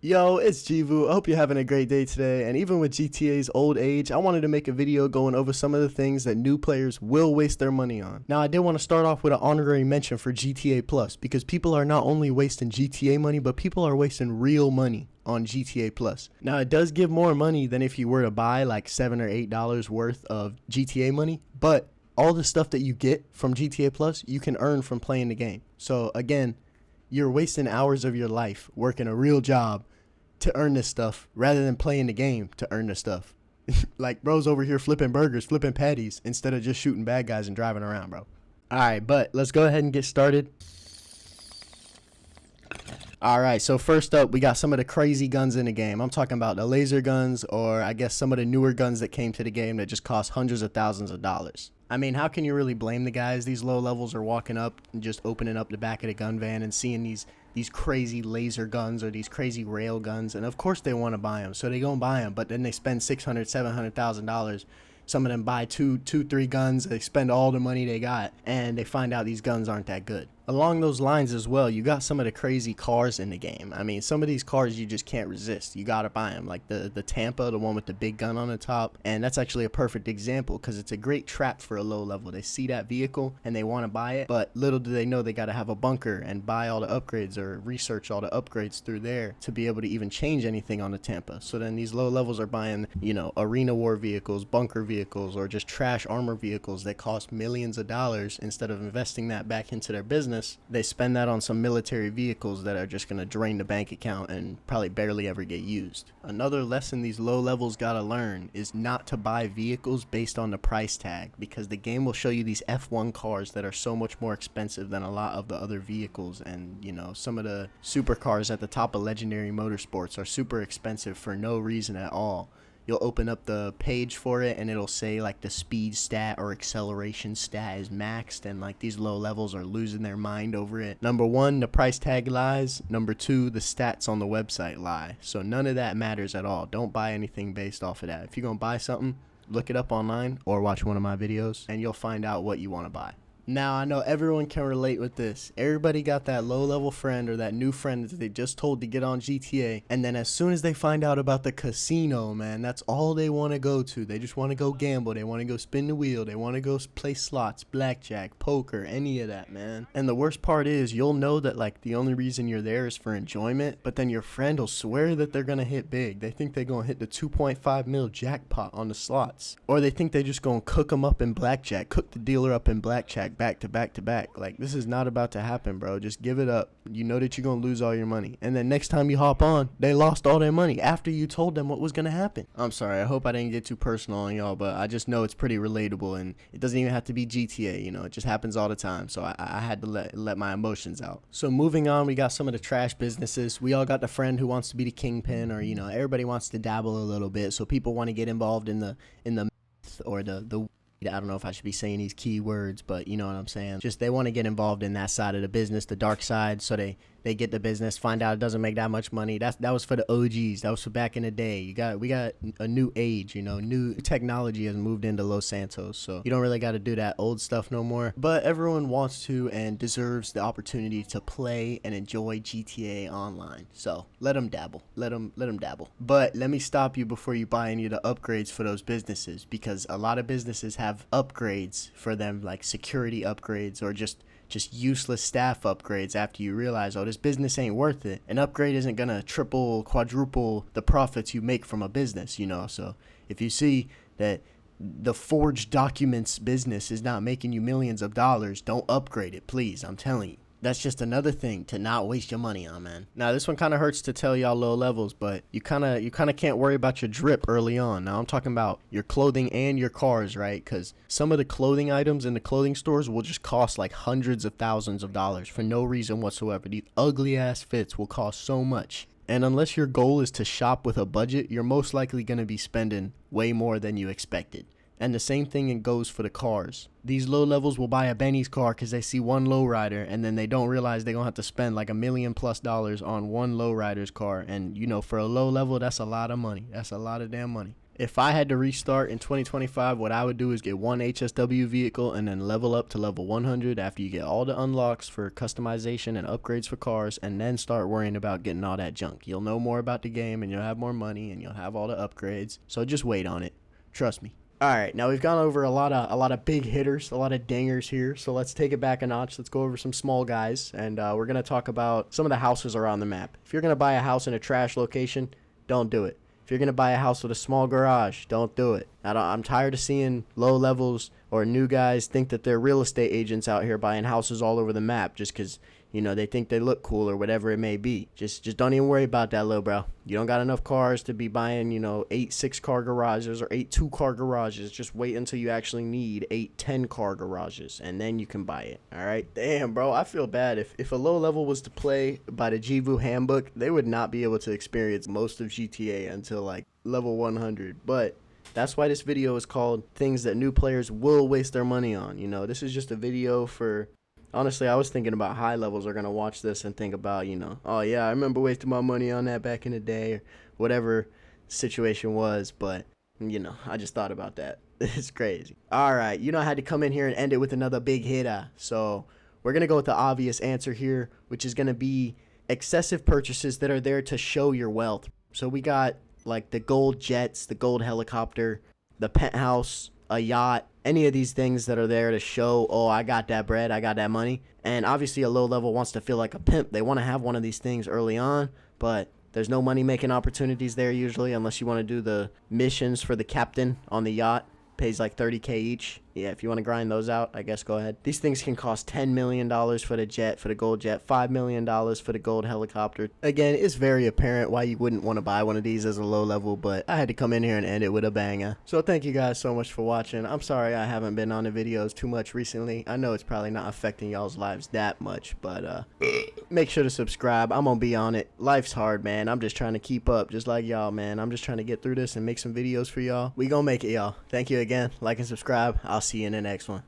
Yo, it's Jivu. I hope you're having a great day today. And even with GTA's old age, I wanted to make a video going over some of the things that new players will waste their money on. Now, I did want to start off with an honorary mention for GTA Plus because people are not only wasting GTA money, but people are wasting real money on GTA Plus. Now, it does give more money than if you were to buy like $7 or $8 worth of GTA money, but all the stuff that you get from GTA Plus, you can earn from playing the game. So again, you're wasting hours of your life working a real job to earn this stuff rather than playing the game to earn this stuff. Like, bro's over here flipping burgers, flipping patties instead of just shooting bad guys and driving around, bro. Alright, but let's go ahead and get started. Alright, so first up, we got some of the crazy guns in the game. I'm talking about the laser guns, or I guess some of the newer guns that came to the game that just cost hundreds of thousands of dollars. I mean, how can you really blame the guys? These low levels are walking up and just opening up the back of the gun van and seeing these crazy laser guns or these crazy rail guns, and of course they want to buy them, so they go and buy them, but then they spend $600,000-$700,000. Some of them buy two, three guns, they spend all the money they got, and they find out these guns aren't that good. Along those lines as well, you got some of the crazy cars in the game. I mean, some of these cars you just can't resist. You gotta buy them, like the Tampa, the one with the big gun on the top, and that's actually a perfect example because it's a great trap for a low level. They see that vehicle and they want to buy it, but little do they know they gotta have a bunker and buy all the upgrades or research all the upgrades through there to be able to even change anything on the Tampa. So then these low levels are buying, arena war vehicles, bunker vehicles, or just trash armor vehicles that cost millions of dollars. Instead of investing that back into their business, they spend that on some military vehicles that are just going to drain the bank account and probably barely ever get used. Another lesson these low levels gotta learn is not to buy vehicles based on the price tag, because the game will show you these F1 cars that are so much more expensive than a lot of the other vehicles, and some of the supercars at the top of Legendary Motorsports are super expensive for no reason at all. You'll open up the page for it and it'll say like the speed stat or acceleration stat is maxed, and like these low levels are losing their mind over it. Number one, the price tag lies. Number two, the stats on the website lie. So none of that matters at all. Don't buy anything based off of that. If you're gonna buy something, look it up online or watch one of my videos and you'll find out what you want to buy. Now, I know everyone can relate with this. Everybody got that low-level friend or that new friend that they just told to get on GTA, and then as soon as they find out about the casino, man, that's all they want to go to. They just want to go gamble. They want to go spin the wheel. They want to go play slots, blackjack, poker, any of that, man. And the worst part is, you'll know that, like, the only reason you're there is for enjoyment, but then your friend will swear that they're going to hit big. They think they're going to hit the 2.5 mil jackpot on the slots. Or they think they're just going to cook them up in blackjack, cook the dealer up in blackjack, back to back to back. Like, this is not about to happen, bro. Just give it up. You know that you're gonna lose all your money, and then next time you hop on, they lost all their money after you told them what was gonna happen. I'm sorry, I hope I didn't get too personal on y'all, but I just know it's pretty relatable, and it doesn't even have to be GTA. It just happens all the time, so I had to let my emotions out. So moving on, we got some of the trash businesses. We all got the friend who wants to be the kingpin, or everybody wants to dabble a little bit, so people want to get involved in the myth or the I don't know if I should be saying these key words, but you know what I'm saying. Just they want to get involved in that side of the business, the dark side, so they get the business, find out it doesn't make that much money. That was for the OGs. That was for back in the day. We got a new age, new technology has moved into Los Santos, so you don't really got to do that old stuff no more. But everyone wants to and deserves the opportunity to play and enjoy GTA Online. So let them dabble. Let them dabble. But let me stop you before you buy any of the upgrades for those businesses, because a lot of businesses have upgrades for them, like security upgrades or just useless staff upgrades after you realize, oh, this business ain't worth it. An upgrade isn't gonna triple, quadruple the profits you make from a business, So if you see that the forged documents business is not making you millions of dollars, don't upgrade it, please. I'm telling you. That's just another thing to not waste your money on, man. Now, this one kind of hurts to tell y'all low levels, but you kind of can't worry about your drip early on. Now, I'm talking about your clothing and your cars, right? Because some of the clothing items in the clothing stores will just cost like hundreds of thousands of dollars for no reason whatsoever. These ugly-ass fits will cost so much. And unless your goal is to shop with a budget, you're most likely going to be spending way more than you expected. And the same thing goes for the cars. These low levels will buy a Benny's car because they see one lowrider, and then they don't realize they're going to have to spend like $1 million+ on one lowrider's car. And, for a low level, that's a lot of money. That's a lot of damn money. If I had to restart in 2025, what I would do is get one HSW vehicle and then level up to level 100 after you get all the unlocks for customization and upgrades for cars, and then start worrying about getting all that junk. You'll know more about the game and you'll have more money and you'll have all the upgrades. So just wait on it. Trust me. All right, now we've gone over a lot of big hitters, a lot of dingers here. So let's take it back a notch. Let's go over some small guys, and we're gonna talk about some of the houses around the map. If you're gonna buy a house in a trash location, don't do it. If you're going to buy a house with a small garage, don't do it. I'm tired of seeing low levels or new guys think that they're real estate agents out here buying houses all over the map just because, you know, they think they look cool or whatever it may be. Just don't even worry about that, little bro. You don't got enough cars to be buying, you know, 8 6-car garages or 8 2-car garages. Just wait until you actually need 8 10-car garages, and then you can buy it. All right? Damn, bro, I feel bad. If a low level was to play by the GVU handbook, they would not be able to experience most of GTA until like level 100. But that's why this video is called Things That New Players Will Waste Their Money On. You know, this is just a video for... Honestly, I was thinking about high levels are going to watch this and think about, you know, oh yeah, I remember wasting my money on that back in the day, or whatever situation was, but, you know, I just thought about that. It's crazy. All right, you know, I had to come in here and end it with another big hitter, so we're going to go with the obvious answer here, which is going to be excessive purchases that are there to show your wealth. So we got, like, the gold jets, the gold helicopter, the penthouse, a yacht, any of these things that are there to show, oh, I got that bread, I got that money. And obviously a low level wants to feel like a pimp. They want to have one of these things early on, but there's no money making opportunities there usually unless you want to do the missions for the captain on the yacht. Pays like 30K each. Yeah, if you want to grind those out, I guess go ahead. These things can cost $10 million for the jet, for the gold jet, $5 million for the gold helicopter. Again, it's very apparent why you wouldn't want to buy one of these as a low level, but I had to come in here and end it with a banger. So thank you guys so much for watching. I'm sorry I haven't been on the videos too much recently. I know it's probably not affecting y'all's lives that much, but make sure to subscribe. I'm gonna be on it. Life's hard, man. I'm just trying to keep up, just like y'all, man. I'm just trying to get through this and make some videos for y'all. We gonna make it, y'all. Thank you again. Like and subscribe. I'll see you in the next one.